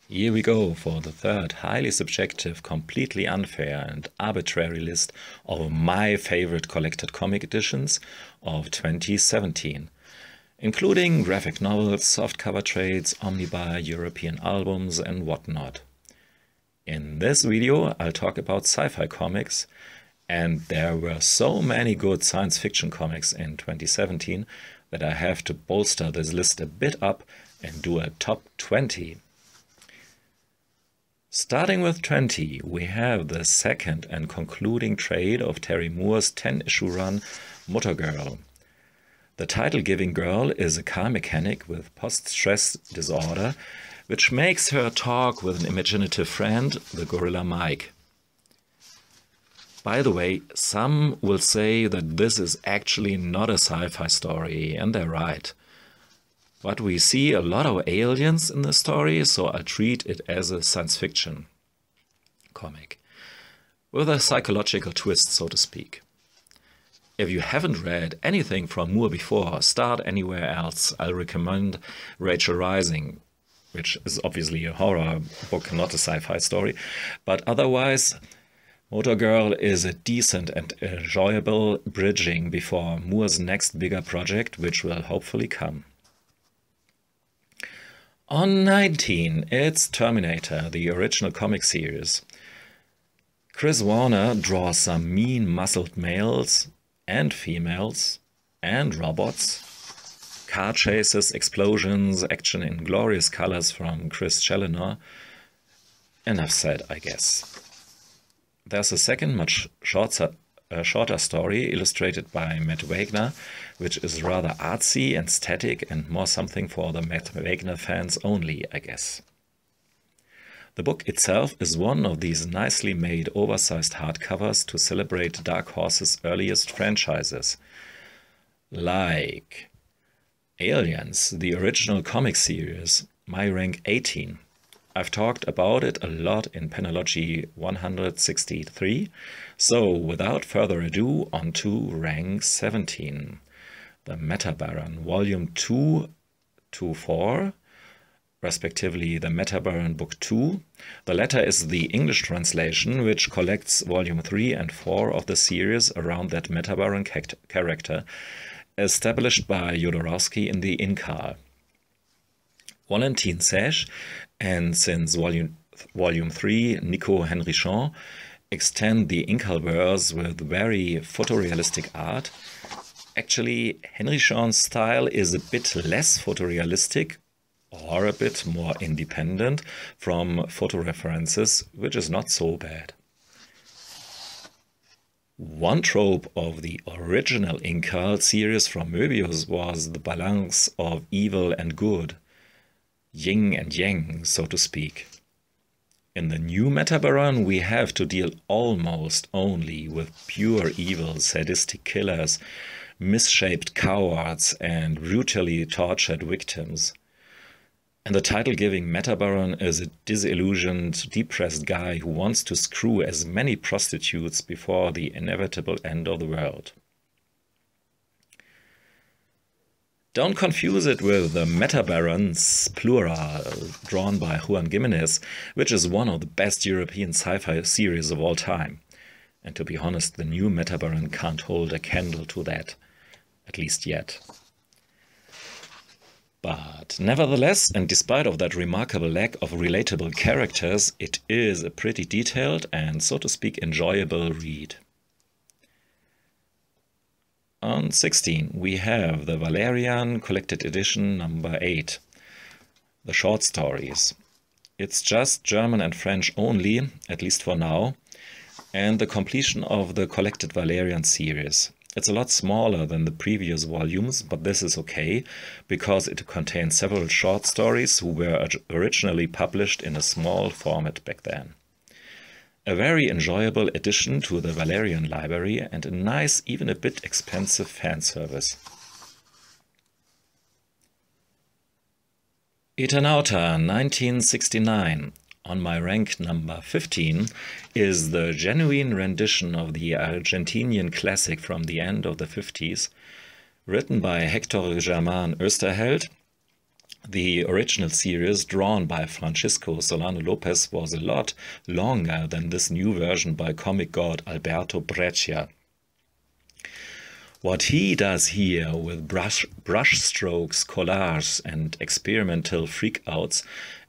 Here we go for the third highly subjective, completely unfair and arbitrary list of my favorite collected comic editions of 2017, including graphic novels, softcover trades, omnibi, European albums and whatnot. In this video I'll talk about sci-fi comics, and there were so many good science fiction comics in 2017 that I have to bolster this list a bit up and do a top 20. Starting with 20, we have the second and concluding trade of Terry Moore's 10-issue run, Motor Girl. The title-giving girl is a car mechanic with post-stress disorder, which makes her talk with an imaginative friend, the gorilla Mike. By the way, some will say that this is actually not a sci-fi story, and they're right. But we see a lot of aliens in the story, so I'll treat it as a science fiction comic, with a psychological twist, so to speak. If you haven't read anything from Moore before, start anywhere else. I'll recommend Rachel Rising, which is obviously a horror book, not a sci-fi story, but otherwise Motor Girl is a decent and enjoyable bridging before Moore's next bigger project, which will hopefully come. On 19, it's Terminator, the original comic series. Chris Warner draws some mean muscled males and females and robots, car chases, explosions, action in glorious colors from Chris Challoner. Enough said, I guess. There's a second, much shorter story illustrated by Matt Wagner, which is rather artsy and static and more something for the Matt Wagner fans only, I guess. The book itself is one of these nicely made oversized hardcovers to celebrate Dark Horse's earliest franchises, like Aliens, the original comic series, my rank 18. I've talked about it a lot in Panellogy 163, so without further ado, on to rank 17. The Meta Baron, Volume 2 to 4, respectively the Meta Baron Book 2. The latter is the English translation, which collects Volume 3 and 4 of the series around that Meta Baron character, established by Jodorowsky in the Incal. Valentin Sage, and since Volume 3, Nico Henrichon, extend the Incalverse with very photorealistic art. Actually, Henrichon's style is a bit less photorealistic or a bit more independent from photoreferences, which is not so bad. One trope of the original Incal series from Möbius was the balance of evil and good, yin and yang, so to speak. In the new Meta Baron, we have to deal almost only with pure evil, sadistic killers, misshaped cowards, and brutally tortured victims. And the title-giving Meta Baron is a disillusioned, depressed guy who wants to screw as many prostitutes before the inevitable end of the world. Don't confuse it with the Meta Barons, plural, drawn by Juan Giménez, which is one of the best European sci-fi series of all time. And to be honest, the new Meta Baron can't hold a candle to that, at least yet. But nevertheless, and despite of that remarkable lack of relatable characters, it is a pretty detailed and, so to speak, enjoyable read. On 16, we have the Valerian Collected Edition number 8, the short stories. It's just German and French only, at least for now, and the completion of the Collected Valerian series. It's a lot smaller than the previous volumes, but this is okay, because it contains several short stories who were originally published in a small format back then. A very enjoyable addition to the Valerian library and a nice, even a bit expensive fan service. Eternauta 1969, on my rank number 15, is the genuine rendition of the Argentinian classic from the end of the 50s, written by Hector Germán Oesterheld, The original series drawn by Francisco Solano Lopez was a lot longer than this new version by comic god Alberto Breccia. What he does here with brush strokes, collages and experimental freakouts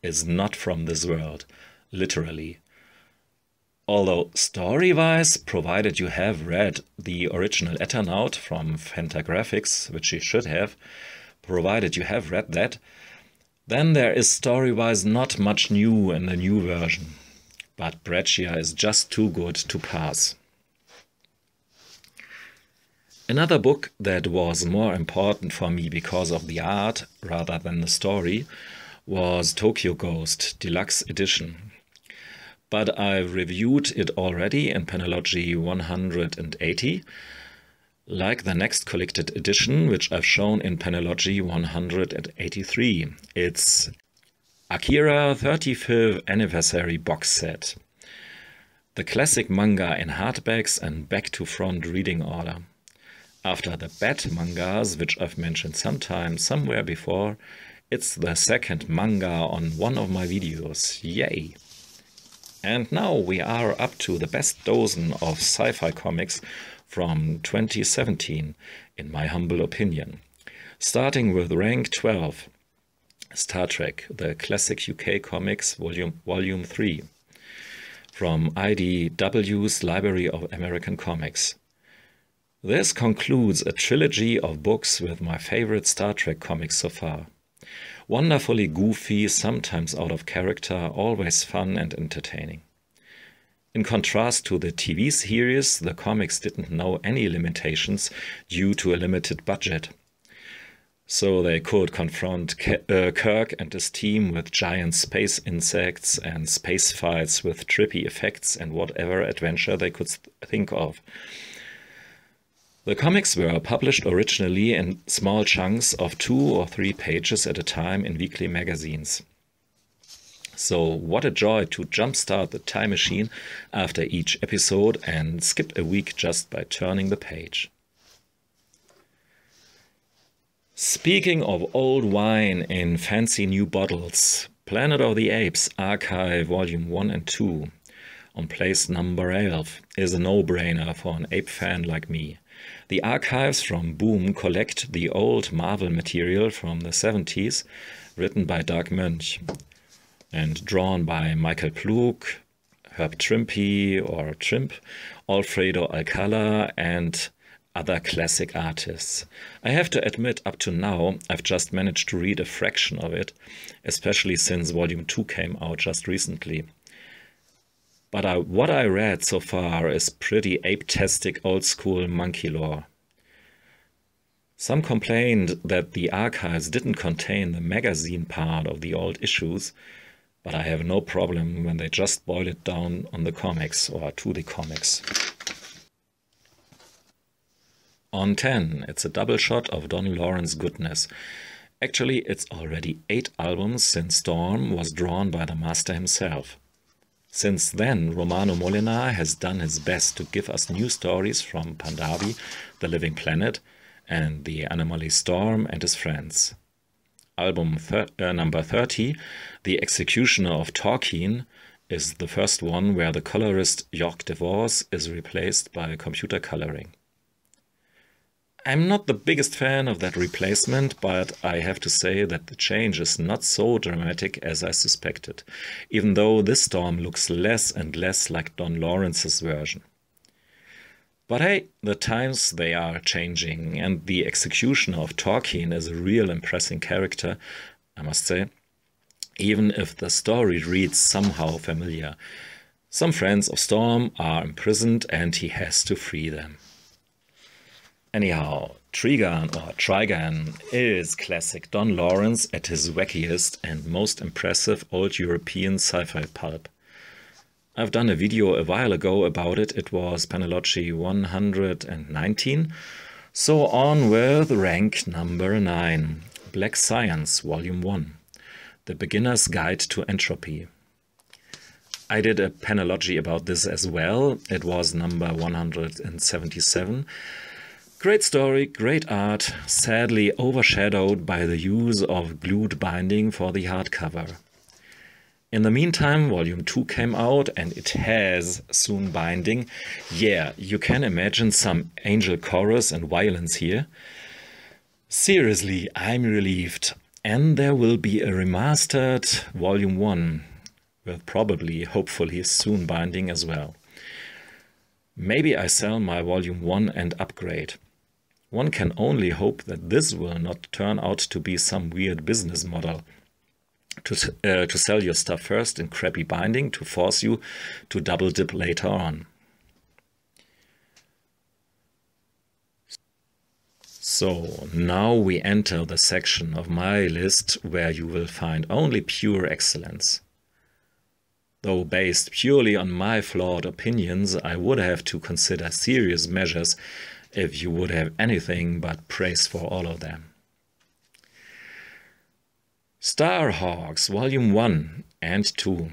is not from this world, literally. Although story-wise, provided you have read the original Eternaut from Fantagraphics, which you should have, provided you have read that, then there is story-wise not much new in the new version. But Breccia is just too good to pass. Another book that was more important for me because of the art rather than the story was Tokyo Ghost Deluxe Edition. But I've reviewed it already in panellogy 180, like the next collected edition, which I've shown in panellogy 183. It's Akira 35th Anniversary Box Set. The classic manga in hardbacks and back-to-front reading order. After the bad mangas, which I've mentioned sometime somewhere before, it's the second manga on one of my videos. Yay! And now we are up to the best dozen of sci-fi comics from 2017, in my humble opinion. Starting with rank 12, Star Trek, the classic UK comics, volume 3, from IDW's Library of American Comics. This concludes a trilogy of books with my favorite Star Trek comics so far. Wonderfully goofy, sometimes out of character, always fun and entertaining. In contrast to the TV series, the comics didn't know any limitations due to a limited budget. So they could confront Kirk and his team with giant space insects and space fights with trippy effects and whatever adventure they could think of. The comics were published originally in small chunks of 2 or 3 pages at a time in weekly magazines. So what a joy to jumpstart the time machine after each episode and skip a week just by turning the page. Speaking of old wine in fancy new bottles, Planet of the Apes Archive Volume 1 and 2 on place number 11 is a no-brainer for an ape fan like me. The archives from Boom collect the old Marvel material from the 70s, written by Doug Munch and drawn by Michael Plug, Herb Trimpe or Trimp, Alfredo Alcala and other classic artists. I have to admit, up to now, I've just managed to read a fraction of it, especially since Volume 2 came out just recently. But what I read so far is pretty ape-tastic old-school monkey lore. Some complained that the archives didn't contain the magazine part of the old issues, but I have no problem when they just boil it down on the comics or to the comics. On 10, it's a double shot of Don Lawrence goodness. Actually, it's already 8 albums since Storm was drawn by the master himself. Since then, Romano Molinar has done his best to give us new stories from Pandavi, the Living Planet, and the Anomaly Storm and his friends. Album number 30, The Executioner of Tolkien, is the first one where the colorist Jörg de Vos is replaced by computer coloring. I'm not the biggest fan of that replacement, but I have to say that the change is not so dramatic as I suspected, even though this Storm looks less and less like Don Lawrence's version. But hey, the times they are changing, and the Executioner of Tolkien is a real impressive character, I must say, even if the story reads somehow familiar. Some friends of Storm are imprisoned and he has to free them. Anyhow, Trigan or Trigan is classic Don Lawrence at his wackiest and most impressive old European sci-fi pulp. I've done a video a while ago about it. It was panellogy 119. So on with rank number 9, Black Science Volume 1, The Beginner's Guide to Entropy. I did a panellogy about this as well. It was number 177. Great story, great art, sadly overshadowed by the use of glued binding for the hardcover. In the meantime, volume 2 came out and it has soon binding. Yeah, you can imagine some angel chorus and violence here. Seriously, I'm relieved. And there will be a remastered volume 1 with probably, hopefully, soon binding as well. Maybe I sell my volume 1 and upgrade. One can only hope that this will not turn out to be some weird business model. To sell your stuff first in crappy binding to force you to double dip later on. So now we enter the section of my list where you will find only pure excellence. Though based purely on my flawed opinions, I would have to consider serious measures if you would have anything but praise for all of them. Starhawks Volume 1 and 2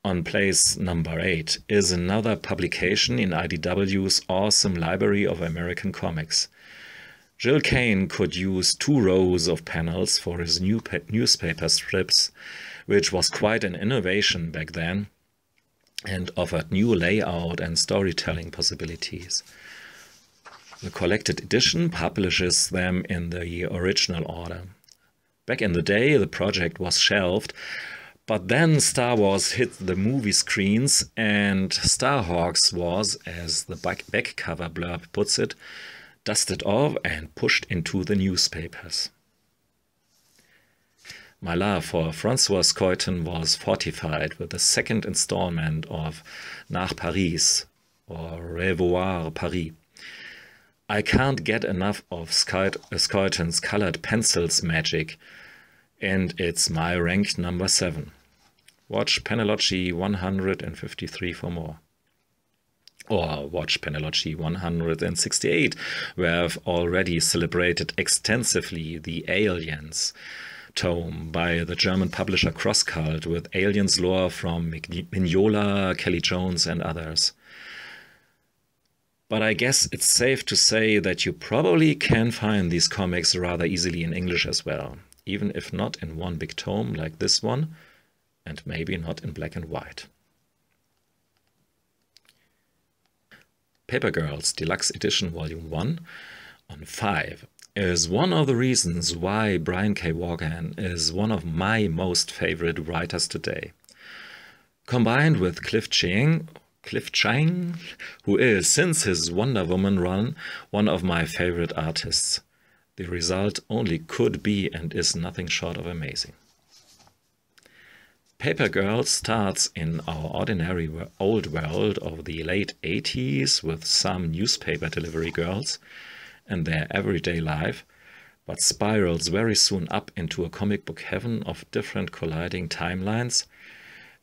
on place number 8 is another publication in IDW's awesome library of American comics. Gil Kane could use 2 rows of panels for his newspaper strips, which was quite an innovation back then and offered new layout and storytelling possibilities. The collected edition publishes them in the original order. Back in the day, the project was shelved, but then Star Wars hit the movie screens and Starhawks was, as the back cover blurb puts it, dusted off and pushed into the newspapers. My love for Francois Scoyton was fortified with the second installment of Nach Paris, or Revoir Paris. I can't get enough of Scoyton's colored pencils magic, and it's my ranked number 7. Watch panellogy 153 for more. Or watch panellogy 168, where I've already celebrated extensively the Aliens tome by the German publisher Crosscult with Aliens lore from Mignola, Kelly Jones and others. But I guess it's safe to say that you probably can find these comics rather easily in English as well, even if not in one big tome like this one, and maybe not in black and white. Paper Girls Deluxe Edition Volume 1 on 5 is one of the reasons why Brian K. Vaughan is one of my most favorite writers today. Combined with Cliff Chiang, who is, since his Wonder Woman run, one of my favorite artists. The result only could be and is nothing short of amazing. Paper Girls starts in our ordinary old world of the late 80s with some newspaper delivery girls and their everyday life, but spirals very soon up into a comic book heaven of different colliding timelines,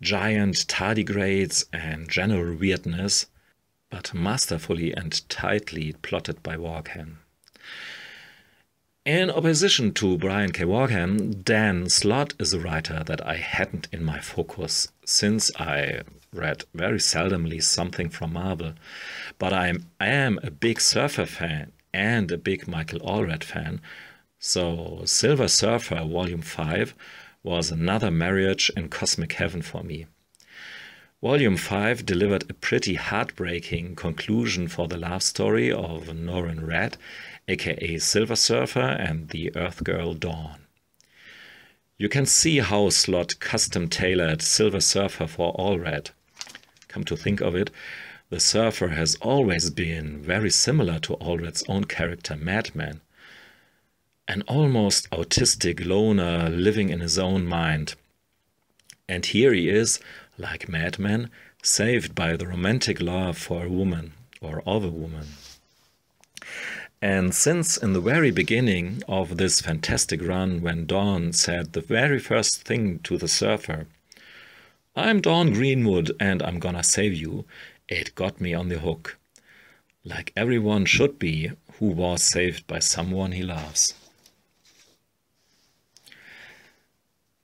giant tardigrades and general weirdness, but masterfully and tightly plotted by Vaughan. In opposition to Brian K. Vaughan, Dan Slott is a writer that I hadn't in my focus since I read very seldomly something from Marvel, but I am a big Surfer fan and a big Michael Allred fan, so Silver Surfer Volume 5 was another marriage in cosmic heaven for me. Volume 5 delivered a pretty heartbreaking conclusion for the love story of Norrin Radd, aka Silver Surfer, and the Earth Girl Dawn. You can see how Slott custom-tailored Silver Surfer for Allred. Come to think of it, the Surfer has always been very similar to Allred's own character Madman. An almost autistic loner living in his own mind. And here he is, like Madman, saved by the romantic love for a woman, or of a woman. And since in the very beginning of this fantastic run, when Dawn said the very first thing to the Surfer, "I'm Dawn Greenwood and I'm gonna save you," it got me on the hook. Like everyone should be who was saved by someone he loves.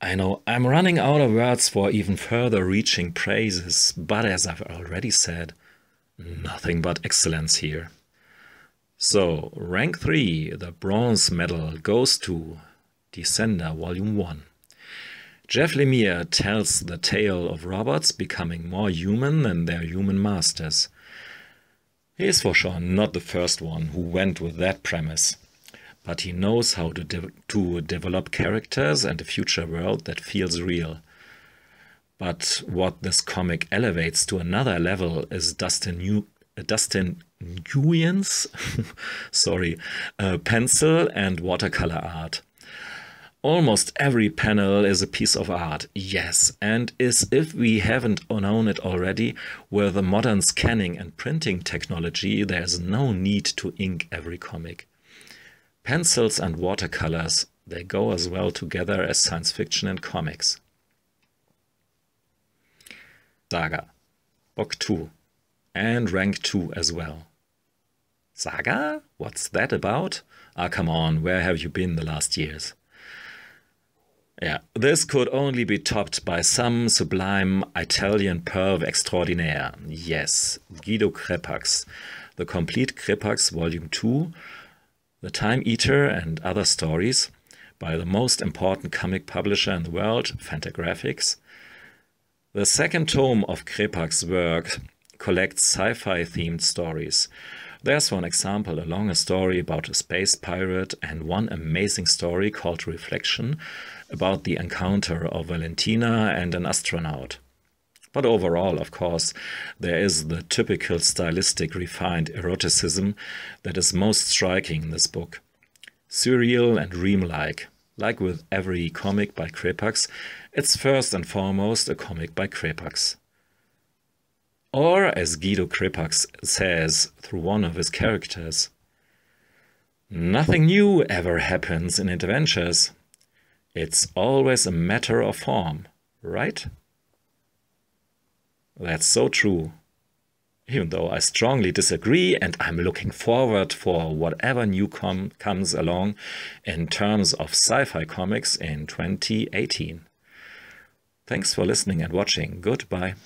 I know I'm running out of words for even further reaching praises, but as I've already said, nothing but excellence here. So, rank 3, the bronze medal goes to Descender Volume 1. Jeff Lemire tells the tale of robots becoming more human than their human masters. He is for sure not the first one who went with that premise, but he knows how to develop characters and a future world that feels real. But what this comic elevates to another level is Dustin Nguyen's pencil and watercolor art. Almost every panel is a piece of art, yes, and as if we haven't known it already, with the modern scanning and printing technology, there's no need to ink every comic. Pencils and watercolors, they go as well together as science fiction and comics. Saga, Book 2, and rank 2 as well. Saga? What's that about? Ah, come on, where have you been the last years? Yeah, this could only be topped by some sublime Italian perv extraordinaire. Yes, Guido Crepax, The Complete Crepax Volume 2, The Time Eater and Other Stories, by the most important comic publisher in the world, Fantagraphics. The second tome of Crepax's work collects sci-fi themed stories. There's one example, a longer story about a space pirate, and one amazing story called Reflection about the encounter of Valentina and an astronaut. But overall, of course, there is the typical stylistic refined eroticism that is most striking in this book. Surreal and dreamlike. Like with every comic by Crepax, it's first and foremost a comic by Crepax. Or, as Guido Crepax says through one of his characters, nothing new ever happens in adventures. It's always a matter of form, right? That's so true. Even though I strongly disagree, and I'm looking forward for whatever new comes along in terms of sci-fi comics in 2018. Thanks for listening and watching. Goodbye.